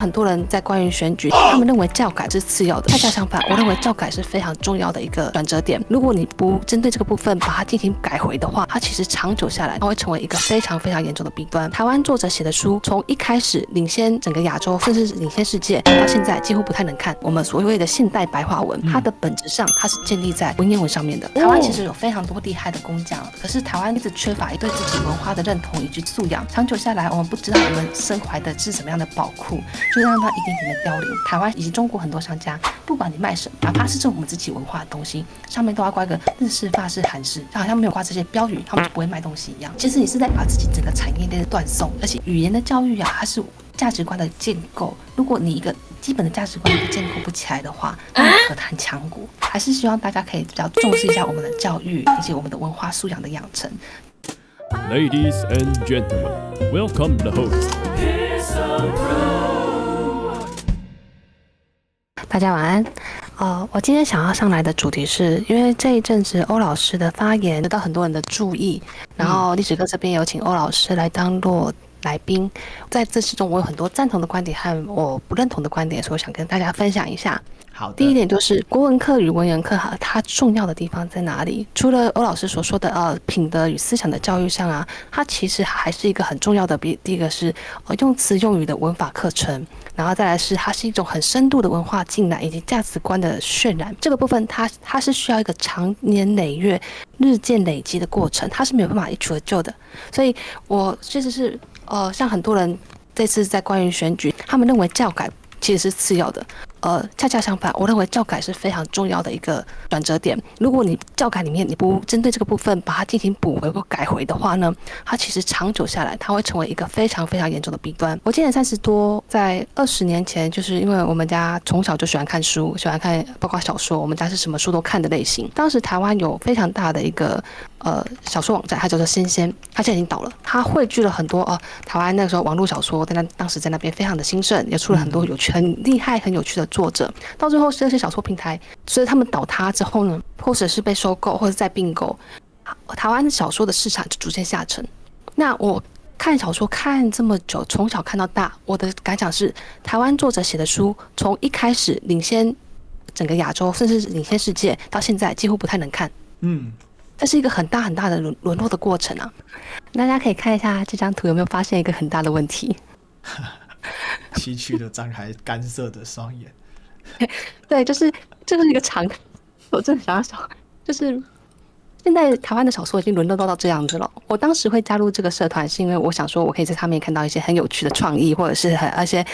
很多人在关于选举，他们认为教改是次要的，恰恰相反，我认为教改是非常重要的一个转折点。如果你不针对这个部分把它进行改回的话，它其实长久下来，它会成为一个非常非常严重的弊端。台湾作者写的书，从一开始领先整个亚洲，甚至是领先世界，到现在几乎不太能看。我们所谓的现代白话文，它的本质上它是建立在文言文上面的。台湾其实有非常多厉害的工匠，可是台湾一直缺乏对自己文化的认同以及素养。长久下来，我们不知道我们身怀的是什么样的宝库。就让它一点点的凋零。台湾以及中国很多商家，不管你卖什么，哪怕是这种我们自己文化的东西，上面都要挂一个日式、法式、韩式，好像没有挂这些标语，他们就不会卖东西一样。其实你是在把自己整个产业链断送，而且语言的教育啊，它是价值观的建构。如果你一个基本的价值观都建构不起来的话，那你何谈强国？还是希望大家可以比较重视一下我们的教育以及我们的文化素养的养成。Ladies and gentlemen, welcome the host. 大家晚安。我今天想要上来的主题是，因为这一阵子欧老师的发言得到很多人的注意，然后历史课这边有请欧老师来当做来宾。在这之中，我有很多赞同的观点和我不认同的观点，所以我想跟大家分享一下。好的。第一点就是国文课与文言课它重要的地方在哪里？除了欧老师所说的品德与思想的教育上啊，它其实还是一个很重要的。第一个是用词用语的文法课程，然后再来是它是一种很深度的文化浸染以及价值观的渲染。这个部分它是需要一个长年累月、日渐累积的过程，它是没有办法一蹴而就的。所以我其实是像很多人这次在关于选举，他们认为教改其实是次要的。恰恰相反，我认为教改是非常重要的一个转折点。如果你教改里面你不针对这个部分把它进行补回或改回的话呢，它其实长久下来，它会成为一个非常非常严重的弊端。我今年30多，在20年前，就是因为我们家从小就喜欢看书，喜欢看包括小说，我们家是什么书都看的类型。当时台湾有非常大的一个小说网站，它叫做新鲜，它现在已经倒了。它汇聚了很多台湾那个时候网络小说，当时在那边非常的兴盛，也出了很多很厉害、很有趣的作者。到最后，这些小说平台随着他们倒塌之后呢，或者是被收购，或者再并购，台湾小说的市场就逐渐下沉。那我看小说看这么久，从小看到大，我的感想是，台湾作者写的书，从一开始领先整个亚洲，甚至是领先世界，到现在几乎不太能看。这是一个很大很大的沦落的过程啊！大家可以看一下这张图，有没有发现一个很大的问题？崎岖的张开干涩的双眼。对，就是这是一个常，我真的想要想，就是现在台湾的小说已经沦落到这样子了。我当时会加入这个社团，是因为我想说，我可以在上面看到一些很有趣的创意，或者是一些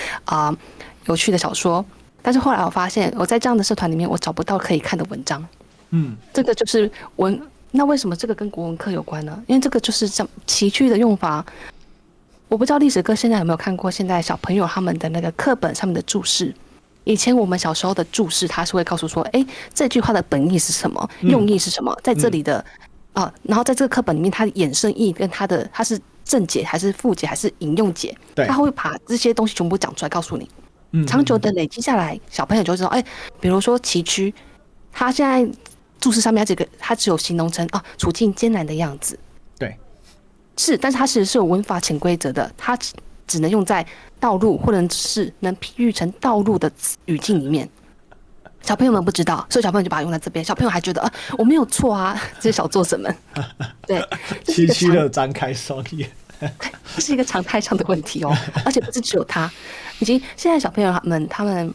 有趣的小说。但是后来我发现，我在这样的社团里面，我找不到可以看的文章。这个就是那为什么这个跟国文课有关呢？因为这个就是像崎岖的用法。我不知道历史课现在有没有看过现在小朋友他们的那个课本上面的注释。以前我们小时候的注释，它是会告诉说，这句话的本意是什么，用意是什么，在这里的然后在这个课本里面，它的衍生意跟它是正解还是副解还是引用解，它会把这些东西全部讲出来告诉你。长久的累积下来，小朋友就知道，比如说崎岖，他现在注释上面它只有形容成处境艰难的样子。对，是，但是它其实是有文法潜规则的，它只能用在道路或者是能譬喻成道路的语境里面。小朋友们不知道，所以小朋友就把它用在这边。小朋友还觉得我没有错啊，这些小作者们。对，崎岖的张开双眼。这是一个常态上的问题哦，而且不是只有他，以及现在小朋友们他们。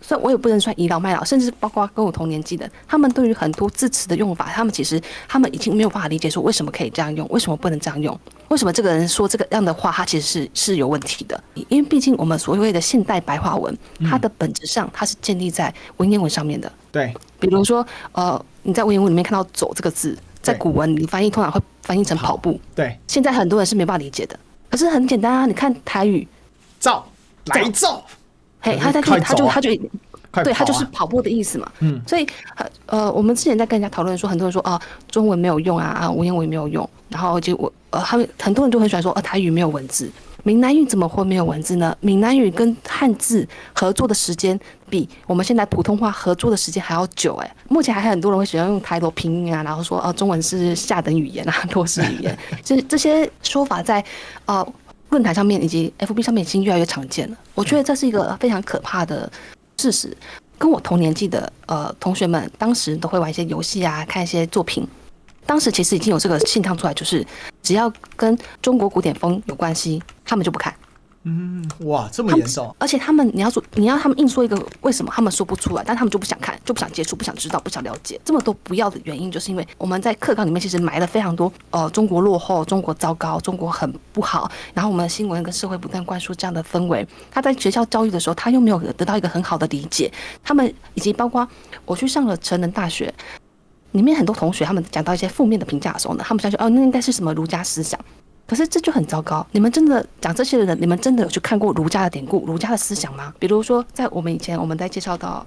虽然我也不能算倚老卖老，甚至包括跟我同年纪的，他们对于很多字词的用法，他们已经没有办法理解说为什么可以这样用，为什么不能这样用，为什么这个人说这个样的话，他其实是有问题的。因为毕竟我们所谓的现代白话文，它的本质上它是建立在文言文上面的。对，比如说你在文言文里面看到走这个字，在古文你翻译通常会翻译成跑步。对，现在很多人是没办法理解的。可是很简单啊，你看台语，照来照。他对，他就是跑步的意思嘛。所以我们之前在跟人家讨论说，很多人说中文没有用文言文没有用，然后他们很多人就很喜欢说台语没有文字，闽南语怎么会没有文字呢？闽南语跟汉字合作的时间比我们现在普通话合作的时间还要久目前还很多人会喜欢用台罗拼音然后说中文是下等语言弱势语言，这些说法在论坛上面以及 FB 上面已经越来越常见了。我觉得这是一个非常可怕的事实。跟我同年纪的同学们，当时都会玩一些游戏啊，看一些作品。当时其实已经有这个现象出来，就是只要跟中国古典风有关系，他们就不看。哇，这么严重！而且你要他们硬说一个为什么，他们说不出来，但他们就不想看，就不想接触，不想知道，不想了解。这么多不要的原因，就是因为我们在课纲里面其实埋了非常多中国落后、中国糟糕、中国很不好，然后我们的新闻跟社会不断灌输这样的氛围。他在学校教育的时候，他又没有得到一个很好的理解。他们以及包括我去上了成人大学，里面很多同学他们讲到一些负面的评价的时候呢，他们相信那应该是什么儒家思想。可是这就很糟糕，你们真的讲这些的人，你们真的有去看过儒家的典故、儒家的思想吗？比如说，在我们以前我们在介绍到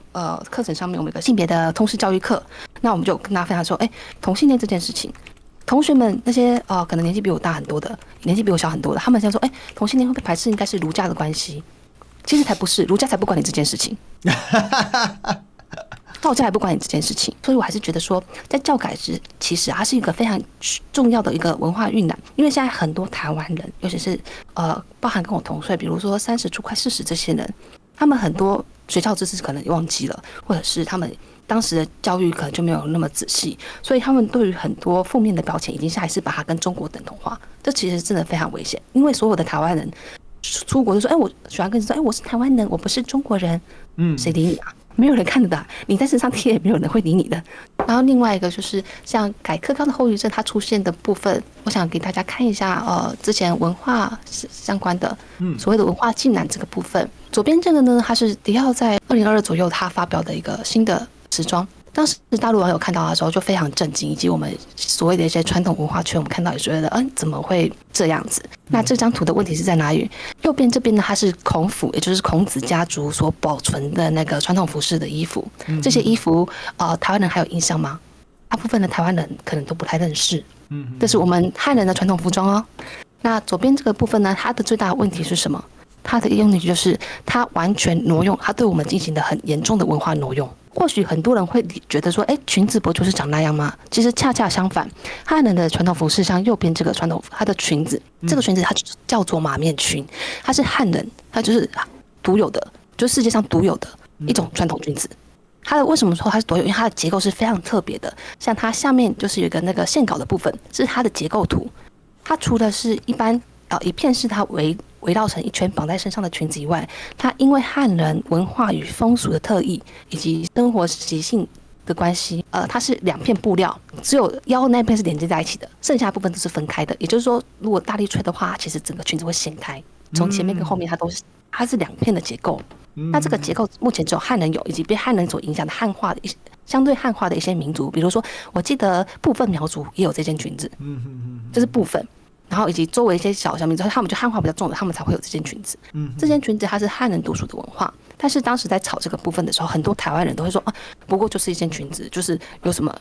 课程上面，我们有个性别的通识教育课，那我们就跟大家分享说，同性恋这件事情，同学们那些可能年纪比我大很多的，年纪比我小很多的，他们想说，同性恋会被排斥，应该是儒家的关系，其实才不是，儒家才不管你这件事情。道家也不管你这件事情，所以我还是觉得说，在教改之其实它是一个非常重要的一个文化蕴染，因为现在很多台湾人，尤其是包含跟我同岁，比如说30出快40这些人，他们很多学校知识可能忘记了，或者是他们当时的教育可能就没有那么仔细，所以他们对于很多负面的标签已经下意识把它跟中国等同化，这其实真的非常危险，因为所有的台湾人出国就说，我喜欢跟你说，我是台湾人，我不是中国人，谁理你啊？没有人看得到，你在身上贴也没有人会理你的。然后另外一个就是像改课纲的后遗症，它出现的部分，我想给大家看一下，之前文化相关的，所谓的文化浸染这个部分。左边这个呢，它是迪奥在2022左右他发表的一个新的时装。当时大陆网友看到的时候就非常震惊，以及我们所谓的一些传统文化圈，我们看到也觉得，怎么会这样子？那这张图的问题是在哪里？右边这边呢，它是孔府，也就是孔子家族所保存的那个传统服饰的衣服。这些衣服，台湾人还有印象吗？大部分的台湾人可能都不太认识。这是我们汉人的传统服装哦。那左边这个部分呢，它的最大的问题是什么？它的用题就是它完全挪用，它对我们进行的很严重的文化挪用。或许很多人会觉得说，裙子不就是长那样吗？其实恰恰相反，汉人的传统服饰，像右边这个传统服，它的裙子，这个裙子它叫做马面裙，它是汉人，它就是独有的，就是世界上独有的一种传统裙子。它的为什么说它是独有？因为它的结构是非常特别的，像它下面就是有一个那个线稿的部分，是它的结构图。它除了是一般一片是它围绕成一圈绑在身上的裙子以外，它因为汉人文化与风俗的特异以及生活习性的关系，它是2片布料，只有腰那边是连接在一起的，剩下的部分都是分开的。也就是说，如果大力吹的话，其实整个裙子会掀开，从前面跟后面它是2片的结构。那这个结构目前只有汉人有，以及被汉人所影响的相对汉化的一些民族，比如说我记得部分苗族也有这件裙子，这是部分。然后以及周围一些小民族，他们就汉化比较重的，他们才会有这件裙子。这件裙子它是汉人独属的文化，但是当时在炒这个部分的时候，很多台湾人都会说，不过就是一件裙子，就是有什么，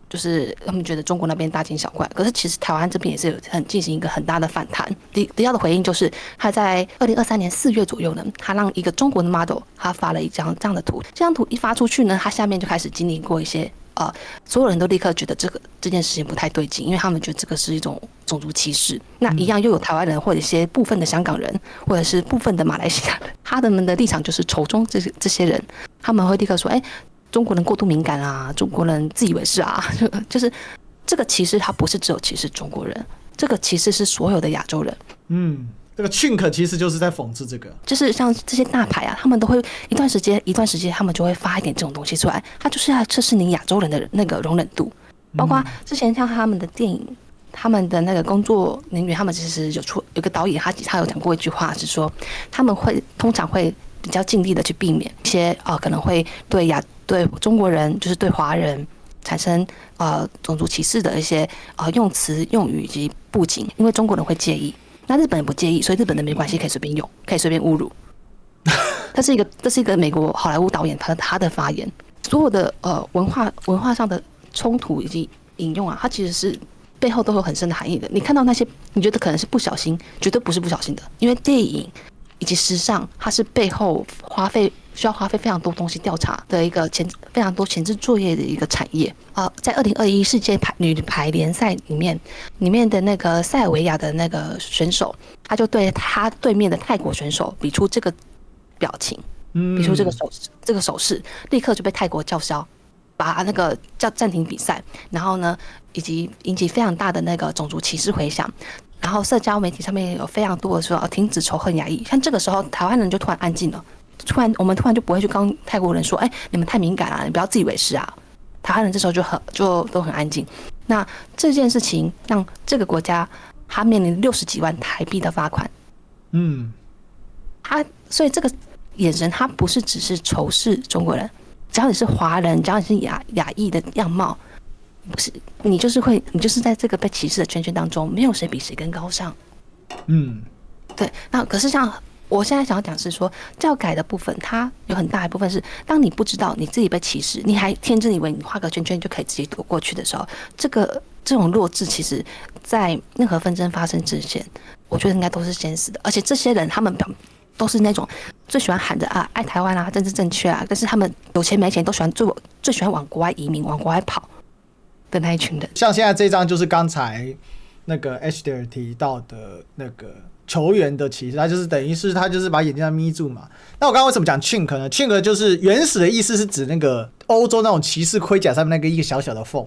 就是他们觉得中国那边大惊小怪。可是其实台湾这边也是有进行一个很大的反弹。迪奥的回应就是他在2023年4月左右呢，他让一个中国的 model 他发了一张这样的图，这张图一发出去呢，他下面就开始经历过一些。所有人都立刻觉得这件事情不太对劲，因为他们觉得这个是一种种族歧视。那一样又有台湾人或者一些部分的香港人，或者是部分的马来西亚人，他们的立场就是仇中这些人，他们会立刻说，中国人过度敏感啊，中国人自以为是啊，就是这个歧视，它不是只有歧视中国人，这个歧视是所有的亚洲人。这个 Chink 其实就是在讽刺这个，就是像这些大牌啊，他们都会一段时间，他们就会发一点这种东西出来，他就是要测试你亚洲人的那个容忍度。包括之前像他们的电影，他们的那个工作人员，他们其实有个导演，他有讲过一句话，是说他们通常会比较尽力的去避免一些可能会对中国人，就是对华人产生种族歧视的一些用词用语以及布景，因为中国人会介意。那日本人不介意，所以日本人没关系，可以随便用，可以随便侮辱。这是一个美国好莱坞导演他的发言。所有的文化上的冲突以及引用啊，它其实是背后都有很深的含义的。你看到那些，你觉得可能是不小心，绝对不是不小心的，因为电影以及时尚，它是背后需要花费非常多东西调查的一个非常多前置作业的一个产业。在2021世界女排联赛里面的那个塞尔维亚的那个选手，他就对他对面的泰国选手比出这个表情，比出这个手势，立刻就被泰国叫嚣，把那个叫暂停比赛，然后呢，以及引起非常大的那个种族歧视回响。然后社交媒体上面有非常多的说停止仇恨亚裔，像这个时候台湾人就突然安静了，我们突然就不会去跟泰国人说，你们太敏感了，你不要自以为是啊。台湾人这时候就都很安静。那这件事情让这个国家他面临60几万台币的罚款。所以这个眼神，他不是只是仇视中国人，只要你是华人，只要你是亚裔的样貌，不是你就是在这个被歧视的圈圈当中，没有谁比谁更高尚。对。那可是像我现在想要讲是说，教改的部分，它有很大一部分是，当你不知道你自己被歧视，你还天真以为你画个圈圈就可以直接躲过去的时候，这种弱智，其实在任何纷争发生之前，我觉得应该都是先死的。而且这些人他们都是那种最喜欢喊着爱台湾啊、政治正确啊，但是他们有钱没钱都最喜欢往国外移民、往国外跑的那一群人。像现在这张就是刚才那个 Ashley 提到的那个球员的歧视，他就是等于是他就是把眼睛眯住嘛。那我刚刚为什么讲 chink 呢 ？chink 就是原始的意思是指那个欧洲那种骑士盔甲上面那个一个小小的缝，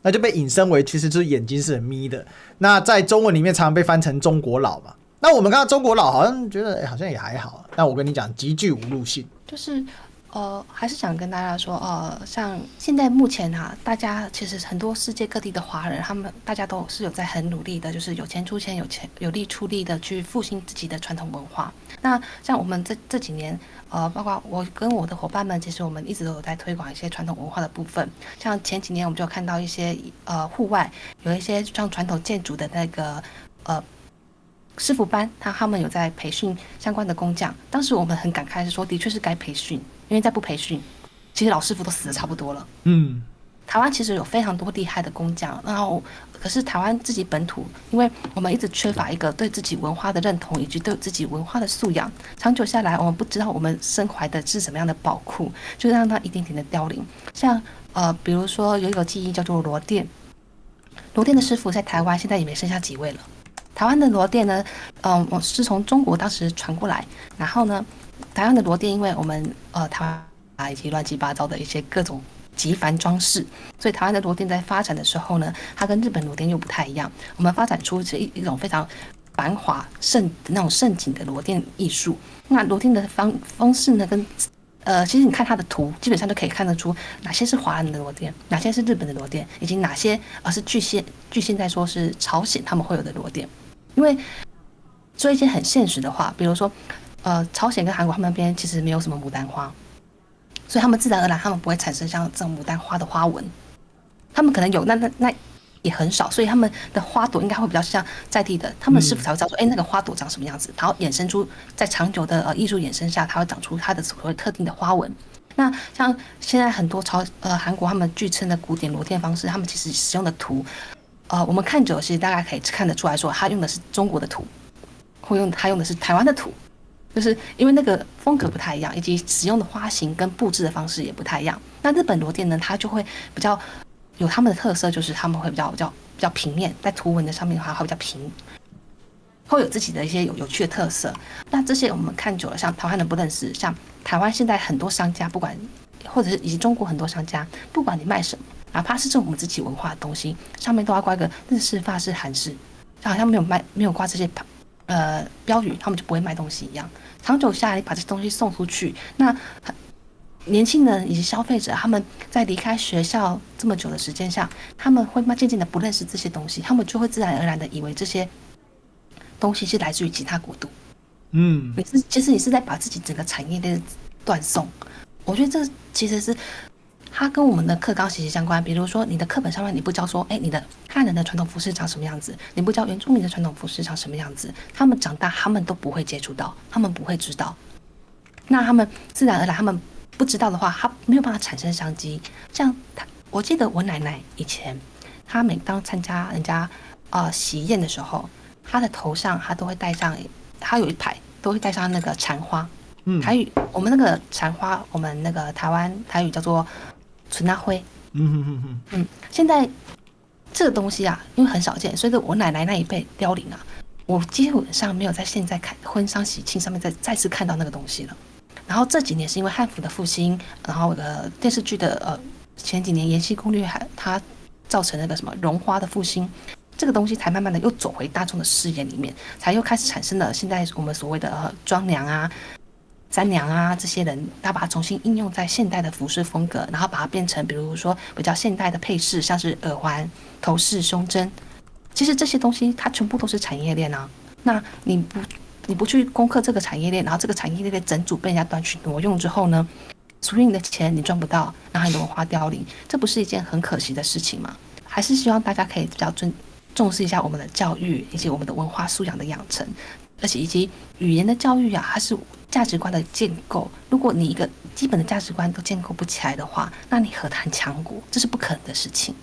那就被引申为其实就是眼睛是很眯的。那在中文里面常常被翻成中国佬嘛。那我们看到中国佬好像觉得好像也还好，但我跟你讲极具侮辱性，就是还是想跟大家说，像现在目前大家其实很多世界各地的华人，大家都是有在很努力的，就是有钱出钱，有力出力的去复兴自己的传统文化。那像我们这几年，包括我跟我的伙伴们，其实我们一直都有在推广一些传统文化的部分。像前几年我们就看到一些户外有一些像传统建筑的那个师傅班，他们有在培训相关的工匠。当时我们很感慨是说，的确是该培训，因为再不培训，其实老师傅都死得差不多了。台湾其实有非常多厉害的工匠，然后可是台湾自己本土，因为我们一直缺乏一个对自己文化的认同，以及对自己文化的素养，长久下来，我们不知道我们身怀的是什么样的宝库，就让它一点点的凋零。像比如说有一个技艺叫做螺钿，螺钿的师傅在台湾现在也没剩下几位了。台湾的螺钿呢，我是从中国当时传过来，然后呢，台湾的螺钿因为我们台湾以及乱七八糟的一些各种极繁装饰，所以台湾的螺钿在发展的时候呢，它跟日本螺钿又不太一样。我们发展出一种非常繁华那种盛景的螺钿艺术。那螺钿的方式呢，其实你看它的图，基本上就可以看得出哪些是华人的螺钿，哪些是日本的螺钿，以及哪些是据现在说是朝鲜他们会有的螺钿。因为说一些很现实的话，比如说朝鲜跟韩国他们那边其实没有什么牡丹花，所以他们自然而然他们不会产生像这种牡丹花的花纹，他们可能有那也很少，所以他们的花朵应该会比较像在地的，他们师傅才会知道说，那个花朵长什么样子，然后衍生出在长久的艺术衍生下，它会长出它的所谓特定的花纹。那像现在很多韩国他们据称的古典螺钿方式，他们其实使用的图，我们看久了其实大概可以看得出来说，他用的是中国的图，或他用的是台湾的图，就是因为那个风格不太一样，以及使用的花型跟布置的方式也不太一样。那日本螺钿呢，它就会比较有他们的特色，就是他们会比较平面，在图文的上面的话会比较平，会有自己的一些有趣的特色。那这些我们看久了，像台湾人不认识，像台湾现在很多商家，不管或者是以及中国很多商家，不管你卖什么，哪怕是我们自己文化的东西，上面都要挂一个日式、法式、韩式，就好像没有挂这些标语，他们就不会卖东西一样。长久下来，你把这些东西送出去，那年轻人以及消费者，他们在离开学校这么久的时间下，他们会渐渐的不认识这些东西，他们就会自然而然的以为这些东西是来自于其他国度。其实你是在把自己整个产业链断送。我觉得这其实是它跟我们的课纲息息相关。比如说你的课本上面你不教说，你的汉人的传统服饰长什么样子，你不教原住民的传统服饰长什么样子，他们长大他们都不会接触到，他们不会知道。那他们自然而然他们不知道的话，他没有办法产生商机。像我记得我奶奶以前，她每当参加人家喜宴的时候，她的头上她都会戴上，她有一排都会戴上那个蝉花。台语我们那个蝉花，我们那个台湾台语叫做春那灰。现在这个东西啊，因为很少见，所以我奶奶那一辈凋零啊，我基本上没有在现在看婚丧喜庆上面再次看到那个东西了。然后这几年是因为汉服的复兴，然后电视剧的前几年《延禧攻略》它造成那个什么绒花的复兴，这个东西才慢慢的又走回大众的视野里面，才又开始产生了现在我们所谓的妆娘啊、三娘啊这些人，他把它重新应用在现代的服饰风格，然后把它变成比如说比较现代的配饰，像是耳环、头饰、胸针。其实这些东西它全部都是产业链啊。那你不去攻克这个产业链，然后这个产业链的整组被人家端去挪用之后呢，属于你的钱你赚不到，然后你的文化凋零，这不是一件很可惜的事情吗？还是希望大家可以比较重视一下我们的教育以及我们的文化素养的养成，而且以及语言的教育啊，它是价值观的建构。如果你一个基本的价值观都建构不起来的话，那你何谈强国？这是不可能的事情。